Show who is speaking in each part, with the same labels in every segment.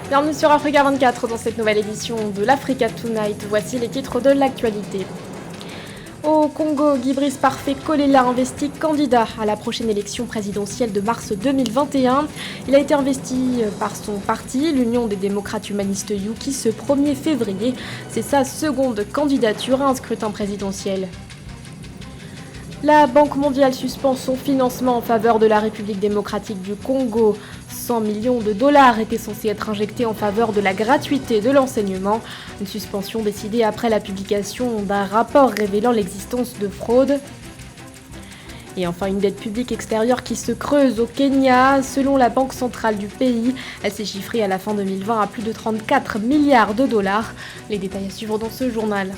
Speaker 1: Bienvenue sur Africa 24 dans cette nouvelle édition de l'Africa Tonight. Voici les titres de l'actualité. Au Congo, Guy-Brice Parfait Kolela investi candidat à la prochaine élection présidentielle de mars 2021. Il a été investi par son parti, l'Union des démocrates humanistes Yuki, ce 1er février. C'est sa seconde candidature à un scrutin présidentiel. La Banque mondiale suspend son financement en faveur de la République démocratique du Congo. 100 millions de dollars étaient censés être injectés en faveur de la gratuité de l'enseignement. Une suspension décidée après la publication d'un rapport révélant l'existence de fraude. Et enfin, une dette publique extérieure qui se creuse au Kenya. Selon la Banque centrale du pays, elle s'est chiffrée à la fin 2020 à plus de 34 milliards de dollars. Les détails à suivre dans ce journal.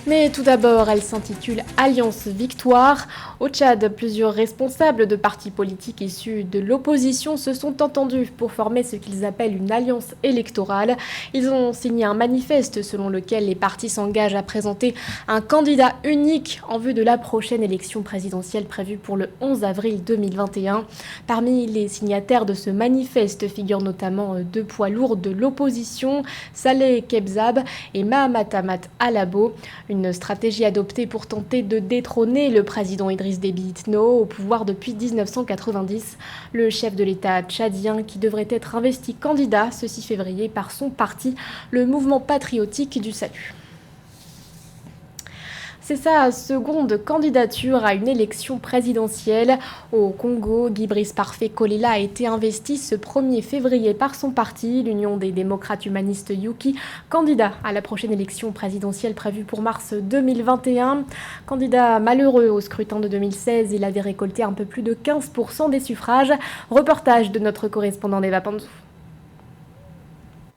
Speaker 1: Mais tout d'abord, elle s'intitule Alliance Victoire. Au Tchad, plusieurs responsables de partis politiques issus de l'opposition se sont entendus pour former ce qu'ils appellent une alliance électorale. Ils ont signé un manifeste selon lequel les partis s'engagent à présenter un candidat unique en vue de la prochaine élection présidentielle prévue pour le 11 avril 2021. Parmi les signataires de ce manifeste figurent notamment deux poids lourds de l'opposition, Saleh Kebzab et Mahamat Alabo. Une stratégie adoptée pour tenter de détrôner le président Idriss Déby Itno au pouvoir depuis 1990. Le chef de l'État tchadien qui devrait être investi candidat ce 6 février par son parti, le Mouvement patriotique du salut. C'est sa seconde candidature à une élection présidentielle. Au Congo, Guy-Brice Parfait Kolela a été investi ce 1er février par son parti, l'Union des démocrates humanistes Yuki, candidat à la prochaine élection présidentielle prévue pour mars 2021. Candidat malheureux au scrutin de 2016, il avait récolté un peu plus de 15% des suffrages. Reportage de notre correspondant Eva Panzou.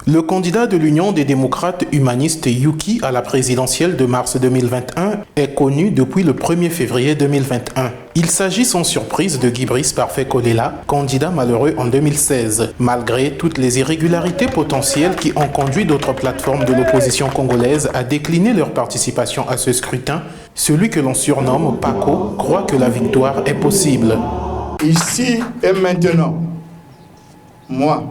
Speaker 2: Le candidat de l'Union des démocrates humanistes Yuki à la présidentielle de mars 2021 est connu depuis le 1er février 2021. Il s'agit sans surprise de Guy-Brice Parfait Kolela, candidat malheureux en 2016. Malgré toutes les irrégularités potentielles qui ont conduit d'autres plateformes de l'opposition congolaise à décliner leur participation à ce scrutin, celui que l'on surnomme Paco croit que la victoire est possible.
Speaker 3: Ici et maintenant, moi,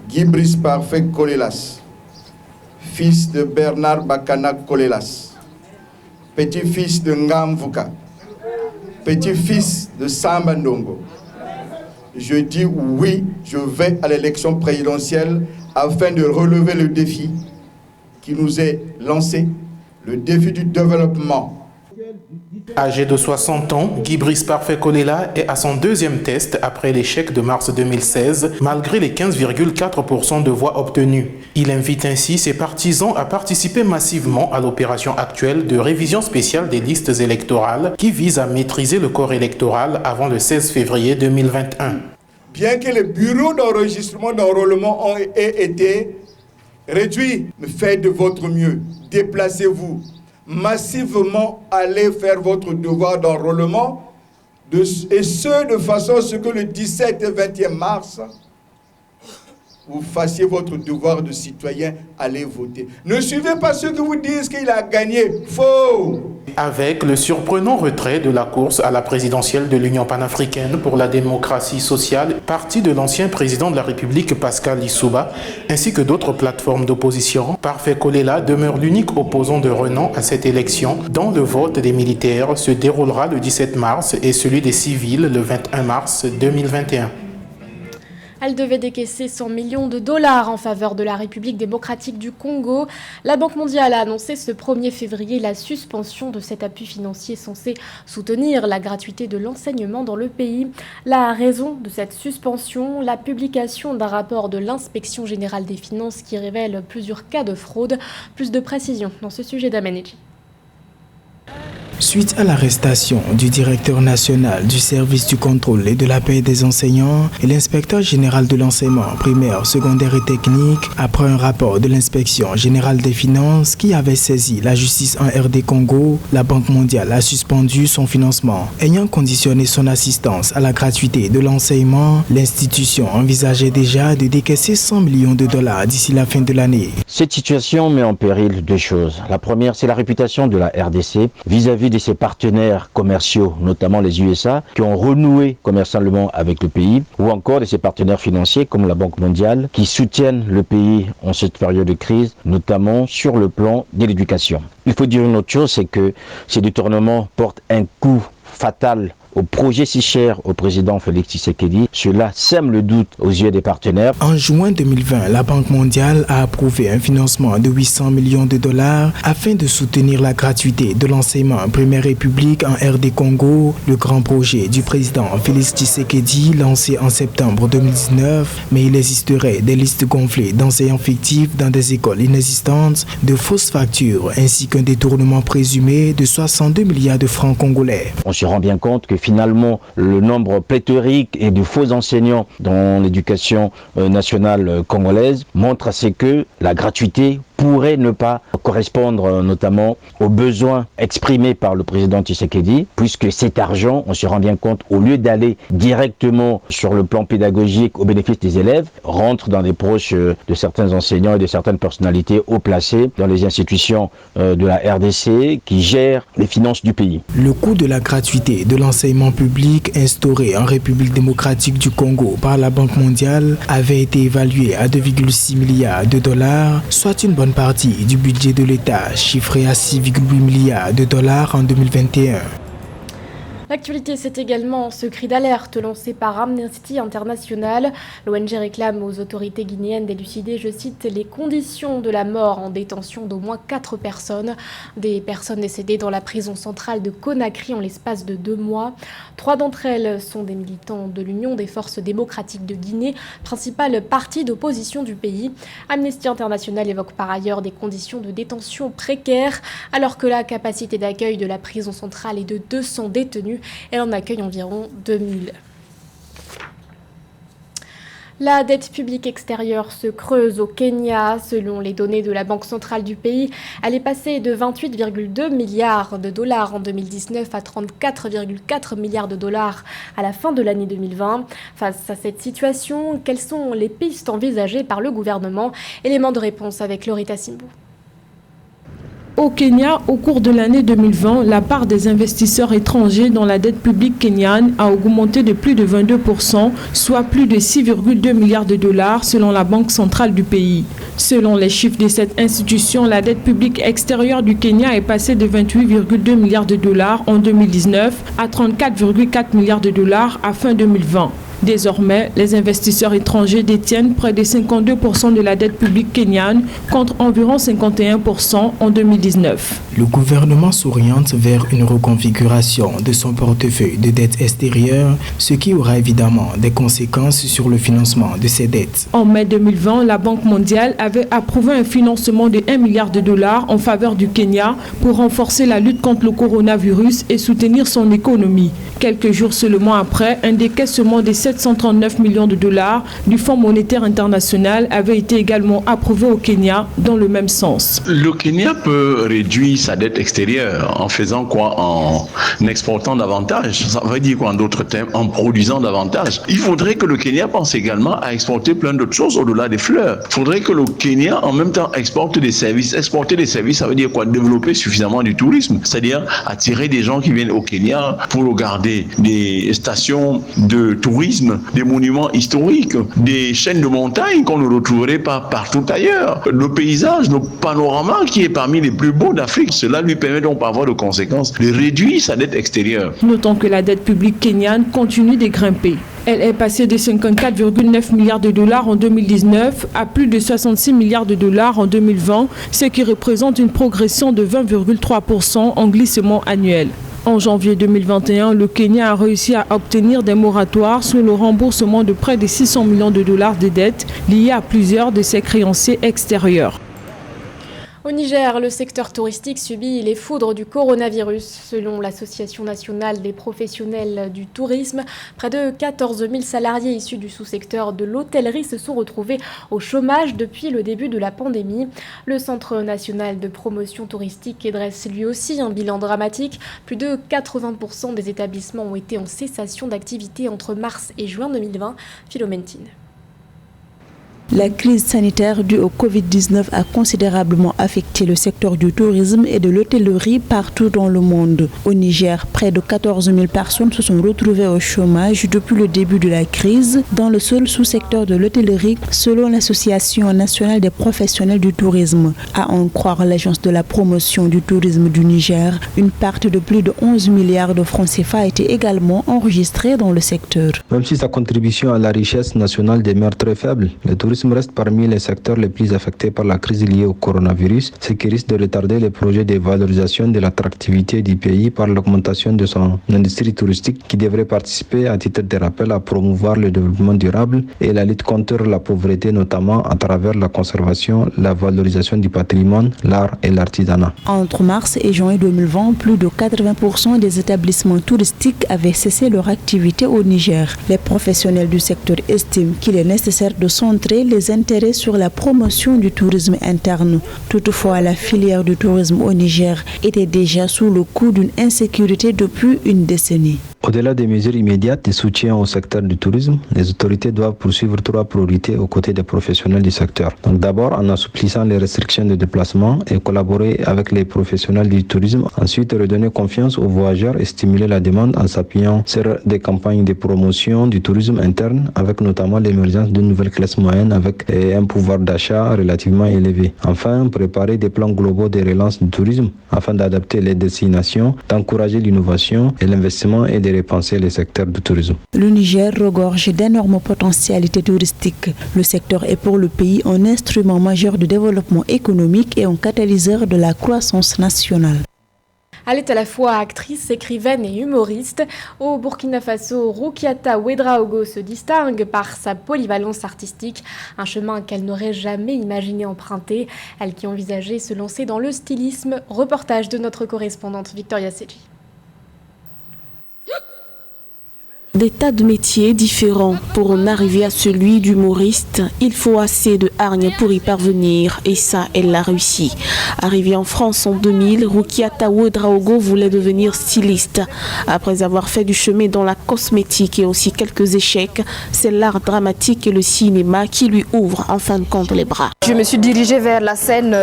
Speaker 3: Guy-Brice Parfait Kolelas, fils de Bernard Bakana Kolelas, petit-fils de Ngamvuka, petit-fils de Samba Ndongo. Je dis oui, je vais à l'élection présidentielle afin de relever le défi qui nous est lancé, le défi du développement.
Speaker 2: Âgé de 60 ans, Guy-Brice Parfait Kolela est à son deuxième test après l'échec de mars 2016, malgré les 15,4% de voix obtenues. Il invite ainsi ses partisans à participer massivement à l'opération actuelle de révision spéciale des listes électorales qui vise à maîtriser le corps électoral avant le 16 février 2021.
Speaker 3: Bien que les bureaux d'enregistrement d'enrôlement aient été réduits, faites de votre mieux, déplacez-vous. Massivement allez faire votre devoir d'enrôlement et ce de façon à ce que le 17 et 20e mars, vous fassiez votre devoir de citoyen, allez voter. Ne suivez pas ceux qui vous disent qu'il a gagné. Faux!
Speaker 2: Avec le surprenant retrait de la course à la présidentielle de l'Union panafricaine pour la démocratie sociale, parti de l'ancien président de la République Pascal Lissouba, ainsi que d'autres plateformes d'opposition, Parfait Kolela demeure l'unique opposant de renom à cette élection, dont le vote des militaires se déroulera le 17 mars et celui des civils le 21 mars 2021.
Speaker 1: Elle devait décaisser 100 millions de dollars en faveur de la République démocratique du Congo. La Banque mondiale a annoncé ce 1er février la suspension de cet appui financier censé soutenir la gratuité de l'enseignement dans le pays. La raison de cette suspension, la publication d'un rapport de l'Inspection générale des finances qui révèle plusieurs cas de fraude. Plus de précisions dans ce sujet d'Ameneji.
Speaker 4: Suite à l'arrestation du directeur national du service du contrôle et de la paix des enseignants et l'inspecteur général de l'enseignement primaire, secondaire et technique, après un rapport de l'inspection générale des finances qui avait saisi la justice en RD Congo, la Banque mondiale a suspendu son financement. Ayant conditionné son assistance à la gratuité de l'enseignement, l'institution envisageait déjà de décaisser 100 millions de dollars d'ici la fin de l'année.
Speaker 5: Cette situation met en péril deux choses. La première, c'est la réputation de la RDC vis-à-vis vis-à-vis de ses partenaires commerciaux, notamment les USA, qui ont renoué commercialement avec le pays, ou encore de ses partenaires financiers comme la Banque mondiale, qui soutiennent le pays en cette période de crise, notamment sur le plan de l'éducation. Il faut dire une autre chose, c'est que ces détournements portent un coup fatal au projet si cher au président Félix Tshisekedi. Cela sème le doute aux yeux des partenaires.
Speaker 4: En juin 2020, la Banque mondiale a approuvé un financement de 800 millions de dollars afin de soutenir la gratuité de l'enseignement primaire et public en RD Congo, le grand projet du président Félix Tshisekedi lancé en septembre 2019, mais il existerait des listes gonflées d'enseignants fictifs dans des écoles inexistantes, de fausses factures ainsi qu'un détournement présumé de 62 milliards de francs congolais.
Speaker 5: On se rend bien compte que finalement, le nombre pléthorique et de faux enseignants dans l'éducation nationale congolaise montre à ce que la gratuité pourrait ne pas correspondre notamment aux besoins exprimés par le président Tshisekedi, puisque cet argent, on se rend bien compte, au lieu d'aller directement sur le plan pédagogique au bénéfice des élèves, rentre dans les poches de certains enseignants et de certaines personnalités haut placées dans les institutions de la RDC qui gèrent les finances du pays.
Speaker 4: Le coût de la gratuité de l'enseignement public instauré en République démocratique du Congo par la Banque mondiale avait été évalué à 2,6 milliards de dollars, soit une bonne partie du budget de l'État, chiffré à 6,8 milliards de dollars en 2021.
Speaker 1: L'actualité, c'est également ce cri d'alerte lancé par Amnesty International. L'ONG réclame aux autorités guinéennes d'élucider, je cite, les conditions de la mort en détention d'au moins 4 personnes. Des personnes décédées dans la prison centrale de Conakry en l'espace de 2 mois. 3 d'entre elles sont des militants de l'Union des forces démocratiques de Guinée, principal parti d'opposition du pays. Amnesty International évoque par ailleurs des conditions de détention précaires, alors que la capacité d'accueil de la prison centrale est de 200 détenus. Elle en accueille environ 2000. La dette publique extérieure se creuse au Kenya. Selon les données de la Banque centrale du pays, elle est passée de 28,2 milliards de dollars en 2019 à 34,4 milliards de dollars à la fin de l'année 2020. Face à cette situation, quelles sont les pistes envisagées par le gouvernement? Élément de réponse avec Lorita Simbou.
Speaker 6: Au Kenya, au cours de l'année 2020, la part des investisseurs étrangers dans la dette publique kenyane a augmenté de plus de 22%, soit plus de 6,2 milliards de dollars selon la Banque centrale du pays. Selon les chiffres de cette institution, la dette publique extérieure du Kenya est passée de 28,2 milliards de dollars en 2019 à 34,4 milliards de dollars à fin 2020. Désormais, les investisseurs étrangers détiennent près de 52% de la dette publique kenyane contre environ 51% en 2019.
Speaker 4: Le gouvernement s'oriente vers une reconfiguration de son portefeuille de dette extérieure, ce qui aura évidemment des conséquences sur le financement de ces dettes.
Speaker 6: En mai 2020, la Banque mondiale avait approuvé un financement de 1 milliard de dollars en faveur du Kenya pour renforcer la lutte contre le coronavirus et soutenir son économie. Quelques jours seulement après, un décaissement de 739 millions de dollars du Fonds monétaire international avait été également approuvé au Kenya dans le même sens.
Speaker 7: Le Kenya peut réduire sa dette extérieure en faisant quoi? En exportant davantage. Ça veut dire quoi en d'autres termes? En produisant davantage. Il faudrait que le Kenya pense également à exporter plein d'autres choses au-delà des fleurs. Il faudrait que le Kenya en même temps exporte des services. Exporter des services, ça veut dire quoi? Développer suffisamment du tourisme. C'est-à-dire attirer des gens qui viennent au Kenya pour regarder des stations de tourisme, des monuments historiques, des chaînes de montagnes qu'on ne retrouverait pas partout ailleurs. Le paysage, le panorama qui est parmi les plus beaux d'Afrique, cela lui permet donc par voie de conséquence de réduire sa dette extérieure.
Speaker 6: Notons que la dette publique kenyane continue de grimper. Elle est passée de 54,9 milliards de dollars en 2019 à plus de 66 milliards de dollars en 2020, ce qui représente une progression de 20,3% en glissement annuel. En janvier 2021, le Kenya a réussi à obtenir des moratoires sur le remboursement de près de 600 millions de dollars de dettes liées à plusieurs de ses créanciers extérieurs.
Speaker 1: Au Niger, le secteur touristique subit les foudres du coronavirus. Selon l'Association nationale des professionnels du tourisme, près de 14 000 salariés issus du sous-secteur de l'hôtellerie se sont retrouvés au chômage depuis le début de la pandémie. Le Centre national de promotion touristique dresse lui aussi un bilan dramatique. Plus de 80% des établissements ont été en cessation d'activité entre mars et juin 2020. Philomène Tine.
Speaker 8: La crise sanitaire due au Covid-19 a considérablement affecté le secteur du tourisme et de l'hôtellerie partout dans le monde. Au Niger, près de 14 000 personnes se sont retrouvées au chômage depuis le début de la crise dans le seul sous-secteur de l'hôtellerie, selon l'Association nationale des professionnels du tourisme. À en croire l'Agence de la promotion du tourisme du Niger, une perte de plus de 11 milliards de francs CFA a été également enregistrée dans le secteur.
Speaker 9: Même si sa contribution à la richesse nationale demeure très faible, le tourisme reste parmi les secteurs les plus affectés par la crise liée au coronavirus, ce qui risque de retarder les projets de valorisation de l'attractivité du pays par l'augmentation de son industrie touristique qui devrait participer à titre de rappel à promouvoir le développement durable et la lutte contre la pauvreté, notamment à travers la conservation, la valorisation du patrimoine, l'art et l'artisanat.
Speaker 8: Entre mars et juin 2020, plus de 80% des établissements touristiques avaient cessé leur activité au Niger. Les professionnels du secteur estiment qu'il est nécessaire de centrer les intérêts sur la promotion du tourisme interne. Toutefois, la filière du tourisme au Niger était déjà sous le coup d'une insécurité depuis une décennie.
Speaker 9: Au-delà des mesures immédiates de soutien au secteur du tourisme, les autorités doivent poursuivre 3 priorités aux côtés des professionnels du secteur. Donc d'abord, en assouplissant les restrictions de déplacement et collaborer avec les professionnels du tourisme. Ensuite, redonner confiance aux voyageurs et stimuler la demande en s'appuyant sur des campagnes de promotion du tourisme interne, avec notamment l'émergence d'une nouvelle classe moyenne avec un pouvoir d'achat relativement élevé. Enfin, préparer des plans globaux de relance du tourisme afin d'adapter les destinations, d'encourager l'innovation et l'investissement et de repenser les secteurs du tourisme.
Speaker 8: Le Niger regorge d'énormes potentialités touristiques. Le secteur est pour le pays un instrument majeur de développement économique et un catalyseur de la croissance nationale.
Speaker 1: Elle est à la fois actrice, écrivaine et humoriste. Au Burkina Faso, Roukiata Ouedraogo se distingue par sa polyvalence artistique, un chemin qu'elle n'aurait jamais imaginé emprunter. Elle qui envisageait se lancer dans le stylisme. Reportage de notre correspondante Victoria Sedji.
Speaker 10: Des tas de métiers différents pour en arriver à celui d'humoriste. Il faut assez de hargne pour y parvenir et ça, elle l'a réussi. Arrivée en France en 2000, Roukiata Ouedraogo voulait devenir styliste. Après avoir fait du chemin dans la cosmétique et aussi quelques échecs, c'est l'art dramatique et le cinéma qui lui ouvrent en fin de compte les bras.
Speaker 11: Je me suis dirigée vers la scène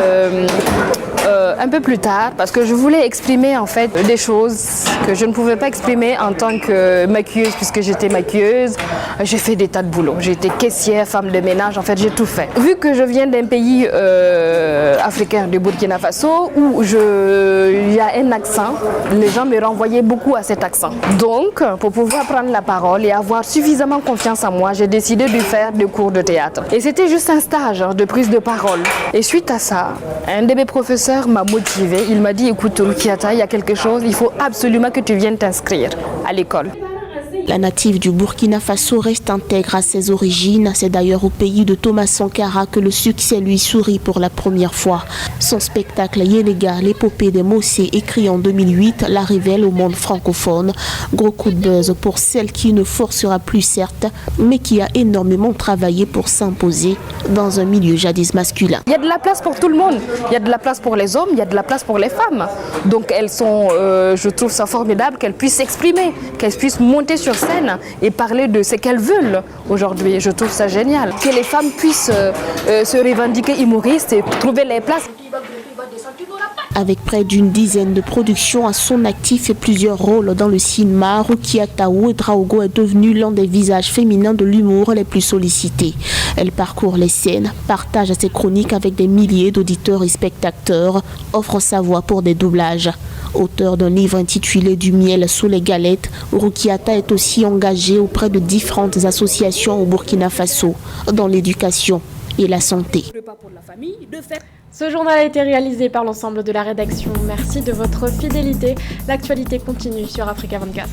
Speaker 11: un peu plus tard parce que je voulais exprimer en fait des choses que je ne pouvais pas exprimer en tant que maquilleuse puisque j'étais maquilleuse. J'ai fait des tas de boulots. J'ai été caissière, femme de ménage, en fait j'ai tout fait. Vu que je viens d'un pays africain, du Burkina Faso, où il y a un accent, les gens me renvoyaient beaucoup à cet accent. Donc pour pouvoir prendre la parole et avoir suffisamment confiance en moi, j'ai décidé de faire des cours de théâtre. Et c'était juste un stage de prise de parole. Et suite à ça, un de mes professeurs m'a motivée. Il m'a dit, écoute Roukiata, il y a quelque chose, il faut absolument que tu viennes t'inscrire à l'école.
Speaker 10: La native du Burkina Faso reste intègre à ses origines. C'est d'ailleurs au pays de Thomas Sankara que le succès lui sourit pour la première fois. Son spectacle Yénéga, l'épopée des Mossé, écrit en 2008, la révèle au monde francophone. Gros coup de buzz pour celle qui ne forcera plus certes, mais qui a énormément travaillé pour s'imposer dans un milieu jadis masculin.
Speaker 11: Il y a de la place pour tout le monde. Il y a de la place pour les hommes, il y a de la place pour les femmes. Donc elles sont, je trouve ça formidable qu'elles puissent s'exprimer, qu'elles puissent monter sur scène et parler de ce qu'elles veulent aujourd'hui. Je trouve ça génial. Que les femmes puissent se revendiquer humoristes et trouver les places.
Speaker 10: Avec près d'une dizaine de productions à son actif et plusieurs rôles dans le cinéma, Roukiata Ouedraogo est devenue l'un des visages féminins de l'humour les plus sollicités. Elle parcourt les scènes, partage ses chroniques avec des milliers d'auditeurs et spectateurs, offre sa voix pour des doublages. Auteur d'un livre intitulé Du miel sous les galettes, Roukiata est aussi engagée auprès de différentes associations au Burkina Faso, dans l'éducation et la santé.
Speaker 1: Ce journal a été réalisé par l'ensemble de la rédaction. Merci de votre fidélité. L'actualité continue sur Africa 24.